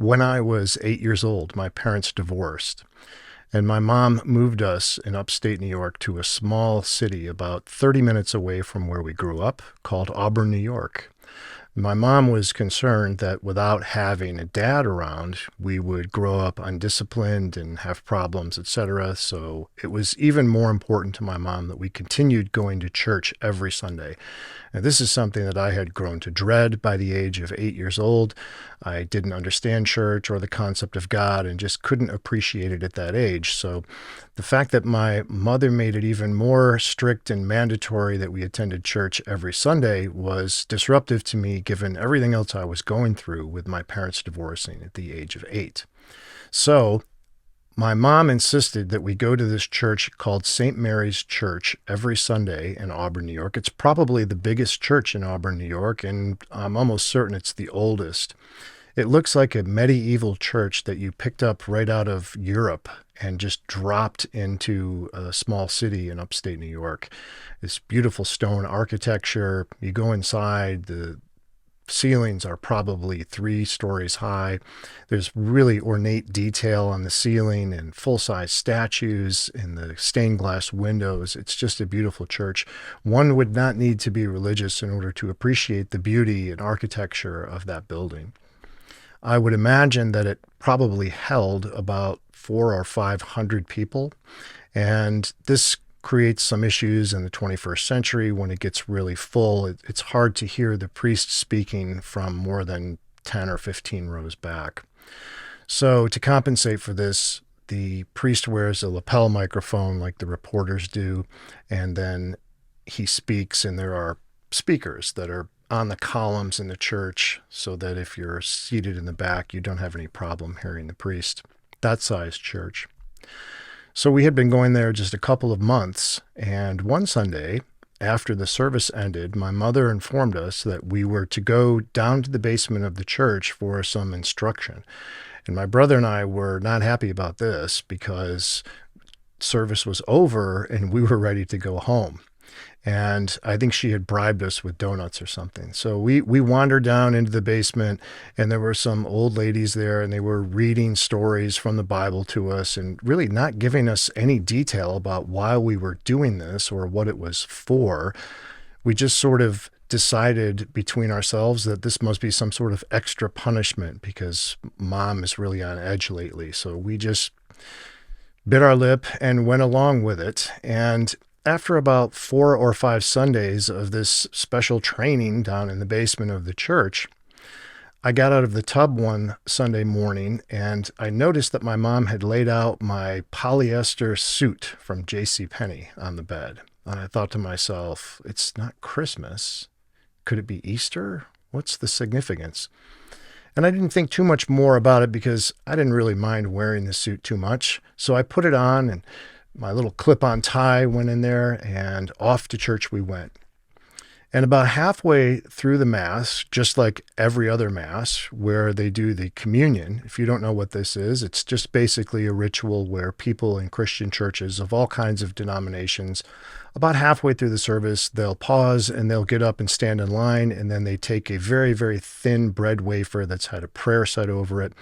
When I was 8 years old, my parents divorced, and my mom moved us in upstate New York to a small city about 30 minutes away from where we grew up called Auburn, New York. My mom was concerned that without having a dad around, we would grow up undisciplined and have problems, etc. So it was even more important to my mom that we continued going to church every Sunday. And this is something that I had grown to dread by the age of 8 years old. I didn't understand church or the concept of God and just couldn't appreciate it at that age. So the fact that my mother made it even more strict and mandatory that we attended church every Sunday was disruptive to me, given everything else I was going through with my parents divorcing at the age of 8. So my mom insisted that we go to this church called St. Mary's Church every Sunday in Auburn, New York. It's probably the biggest church in Auburn, New York, and I'm almost certain it's the oldest. It looks like a medieval church that you picked up right out of Europe and just dropped into a small city in upstate New York. This beautiful stone architecture. You go inside, the ceilings are probably 3 stories high. There's really ornate detail on the ceiling and full-size statues in the stained glass windows. It's just a beautiful church. One would not need to be religious in order to appreciate the beauty and architecture of that building. I would imagine that it probably held about 400 or 500 people, and this creates some issues in the 21st century. When it gets really full, it's hard to hear the priest speaking from more than 10 or 15 rows back. So to compensate for this, the priest wears a lapel microphone like the reporters do, and then he speaks, and there are speakers that are on the columns in the church so that if you're seated in the back, you don't have any problem hearing the priest. That size church. So we had been going there just a couple of months, and one Sunday, after the service ended, my mother informed us that we were to go down to the basement of the church for some instruction. And my brother and I were not happy about this because service was over and we were ready to go home. And I think she had bribed us with donuts or something. So we wandered down into the basement, and there were some old ladies there, and they were reading stories from the Bible to us and really not giving us any detail about why we were doing this or what it was for. We just sort of decided between ourselves that this must be some sort of extra punishment because Mom is really on edge lately. So we just bit our lip and went along with it. And after about 4 or 5 Sundays of this special training down in the basement of the church, I got out of the tub one Sunday morning and I noticed that my mom had laid out my polyester suit from JCPenney on the bed. And I thought to myself, it's not Christmas. Could it be Easter? What's the significance? And I didn't think too much more about it because I didn't really mind wearing the suit too much. So I put it on and my little clip-on tie went in there, and off to church we went. And about halfway through the Mass, just like every other Mass, where they do the communion, if you don't know what this is, it's just basically a ritual where people in Christian churches of all kinds of denominations, about halfway through the service, they'll pause and they'll get up and stand in line, and then they take a very, very thin bread wafer that's had a prayer said over it,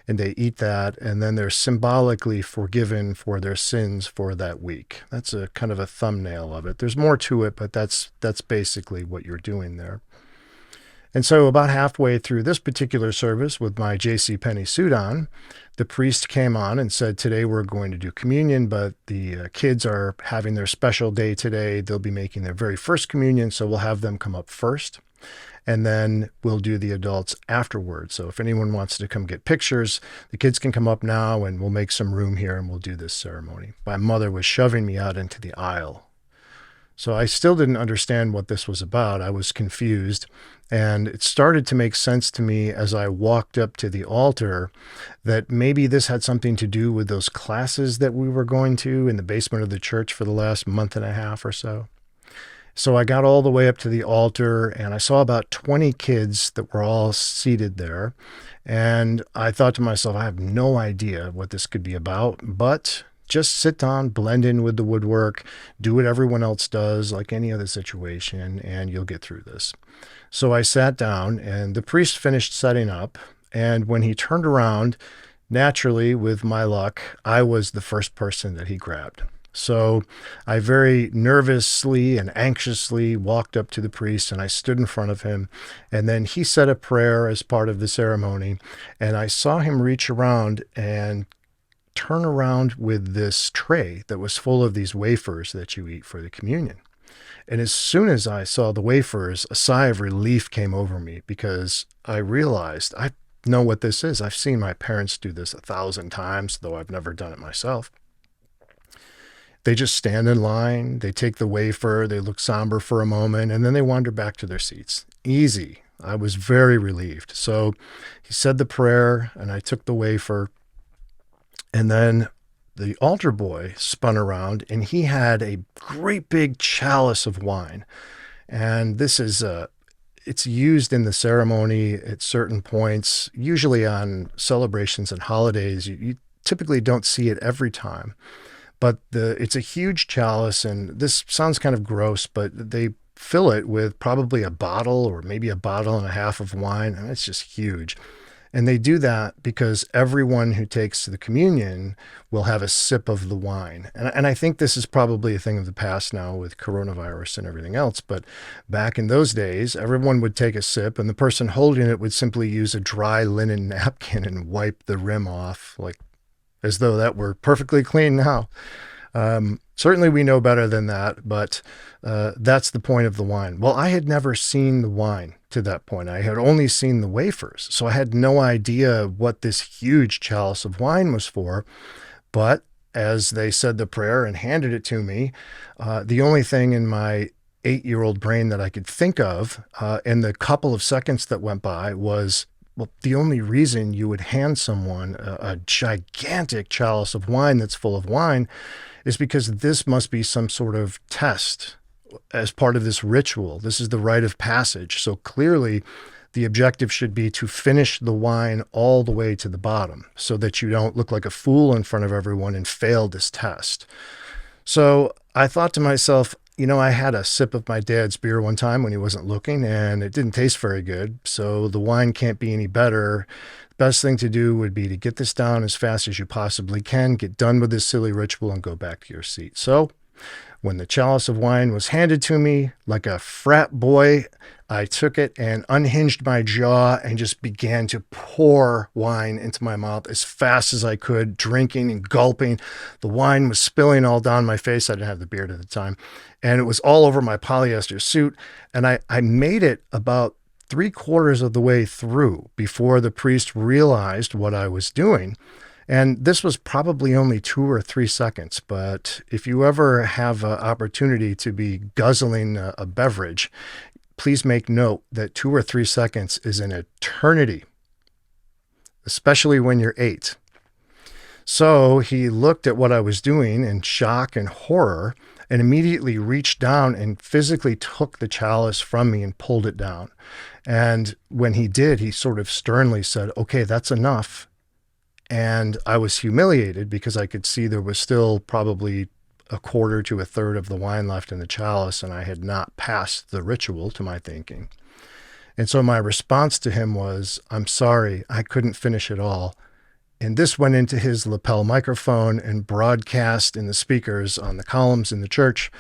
and they eat that, and then they're symbolically forgiven for their sins for that week. That's a kind of a thumbnail of it. There's more to it, but that's basically what you're doing there. And so about halfway through this particular service with my JCPenney suit on, the priest came on and said, today we're going to do communion, but the kids are having their special day today. They'll be making their very first communion, so we'll have them come up first. And then we'll do the adults afterwards. So if anyone wants to come get pictures, the kids can come up now and we'll make some room here and we'll do this ceremony. My mother was shoving me out into the aisle. So I still didn't understand what this was about. I was confused. And it started to make sense to me as I walked up to the altar that maybe this had something to do with those classes that we were going to in the basement of the church for the last month and a half or so. So I got all the way up to the altar and I saw about 20 kids that were all seated there. And I thought to myself, I have no idea what this could be about, but just sit down, blend in with the woodwork, do what everyone else does, like any other situation, and you'll get through this. So I sat down and the priest finished setting up. And when he turned around, naturally, with my luck, I was the first person that he grabbed. So I very nervously and anxiously walked up to the priest and I stood in front of him. And then he said a prayer as part of the ceremony. And I saw him reach around and turn around with this tray that was full of these wafers that you eat for the communion. And as soon as I saw the wafers, a sigh of relief came over me because I realized I know what this is. I've seen my parents do this 1,000 times, though I've never done it myself. They just stand in line, they take the wafer, they look somber for a moment, and then they wander back to their seats. Easy. I was very relieved. So he said the prayer, and I took the wafer, and then the altar boy spun around, and he had a great big chalice of wine. And this is it's used in the ceremony at certain points, usually on celebrations and holidays. You typically don't see it every time. But it's a huge chalice, and this sounds kind of gross, but they fill it with probably a bottle or maybe a bottle and a half of wine, and it's just huge. And they do that because everyone who takes the communion will have a sip of the wine. And I think this is probably a thing of the past now with coronavirus and everything else. But back in those days, everyone would take a sip, and the person holding it would simply use a dry linen napkin and wipe the rim off, like as though that were perfectly clean now. Certainly we know better than that, but that's the point of the wine. Well, I had never seen the wine to that point. I had only seen the wafers, so I had no idea what this huge chalice of wine was for. But as they said the prayer and handed it to me, the only thing in my 8-year-old brain that I could think of in the couple of seconds that went by was, well, the only reason you would hand someone a gigantic chalice of wine that's full of wine is because this must be some sort of test as part of this ritual. This is the rite of passage. So clearly, the objective should be to finish the wine all the way to the bottom so that you don't look like a fool in front of everyone and fail this test. So I thought to myself, I had a sip of my dad's beer one time when he wasn't looking, and it didn't taste very good. So the wine can't be any better. The best thing to do would be to get this down as fast as you possibly can, get done with this silly ritual, and go back to your seat. So when the chalice of wine was handed to me, like a frat boy, I took it and unhinged my jaw and just began to pour wine into my mouth as fast as I could, drinking and gulping. The wine was spilling all down my face. I didn't have the beard at the time. And it was all over my polyester suit. And I made it about 3/4 of the way through before the priest realized what I was doing. And this was probably only 2 or 3 seconds, but if you ever have an opportunity to be guzzling a beverage, please make note that 2 or 3 seconds is an eternity, especially when you're 8. So he looked at what I was doing in shock and horror and immediately reached down and physically took the chalice from me and pulled it down. And when he did, he sort of sternly said, "Okay, that's enough." And I was humiliated because I could see there was still probably 1/4 to 1/3 of the wine left in the chalice, and I had not passed the ritual to my thinking. And so my response to him was, "I'm sorry, I couldn't finish it all." And this went into his lapel microphone and broadcast in the speakers on the columns in the church,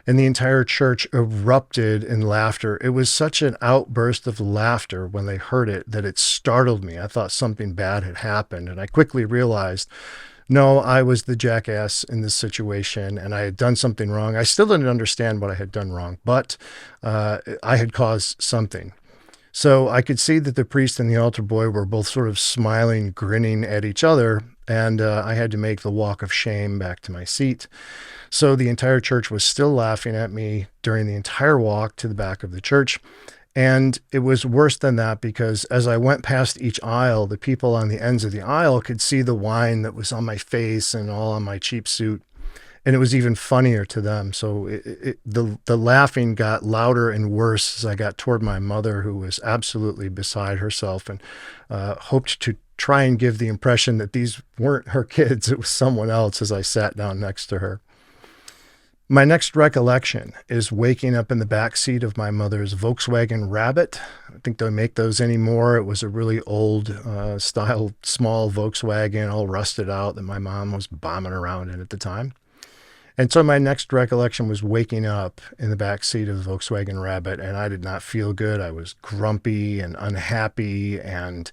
and the entire church erupted in laughter. It was such an outburst of laughter when they heard it that it startled me. I thought something bad had happened, and I quickly realized, no, I was the jackass in this situation, and I had done something wrong. I still didn't understand what I had done wrong, but I had caused something. So I could see that the priest and the altar boy were both sort of smiling, grinning at each other, and I had to make the walk of shame back to my seat. So the entire church was still laughing at me during the entire walk to the back of the church. And it was worse than that because as I went past each aisle, the people on the ends of the aisle could see the wine that was on my face and all on my cheap suit. And it was even funnier to them. So the laughing got louder and worse as I got toward my mother, who was absolutely beside herself and hoped to try and give the impression that these weren't her kids. It was someone else as I sat down next to her. My next recollection is waking up in the back seat of my mother's Volkswagen Rabbit. I think they don't make those anymore. It was a really old style, small Volkswagen, all rusted out, that my mom was bombing around in at the time. And so my next recollection was waking up in the back seat of the Volkswagen Rabbit, and I did not feel good. I was grumpy and unhappy and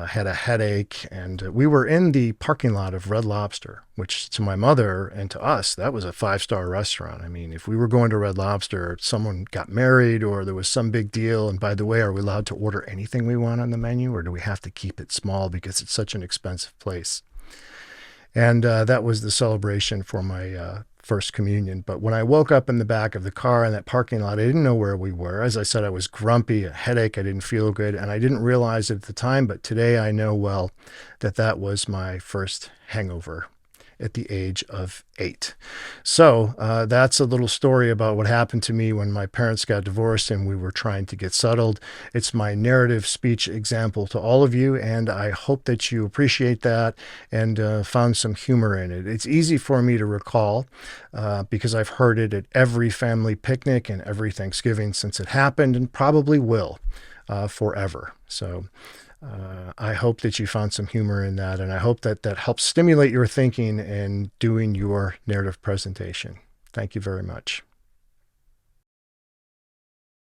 had a headache. And we were in the parking lot of Red Lobster, which to my mother and to us, that was a five-star restaurant. I mean, if we were going to Red Lobster, someone got married or there was some big deal. And by the way, are we allowed to order anything we want on the menu, or do we have to keep it small because it's such an expensive place? And that was the celebration for my first communion. But when I woke up in the back of the car in that parking lot, I didn't know where we were. As I said, I was grumpy, a headache, I didn't feel good, and I didn't realize it at the time. But today I know well that that was my first hangover at the age of 8. So that's a little story about what happened to me when my parents got divorced and we were trying to get settled. It's my narrative speech example to all of you, and I hope that you appreciate that and found some humor in it. It's easy for me to recall because I've heard it at every family picnic and every Thanksgiving since it happened, and probably will forever. So I hope that you found some humor in that, and I hope that that helps stimulate your thinking in doing your narrative presentation. Thank you very much.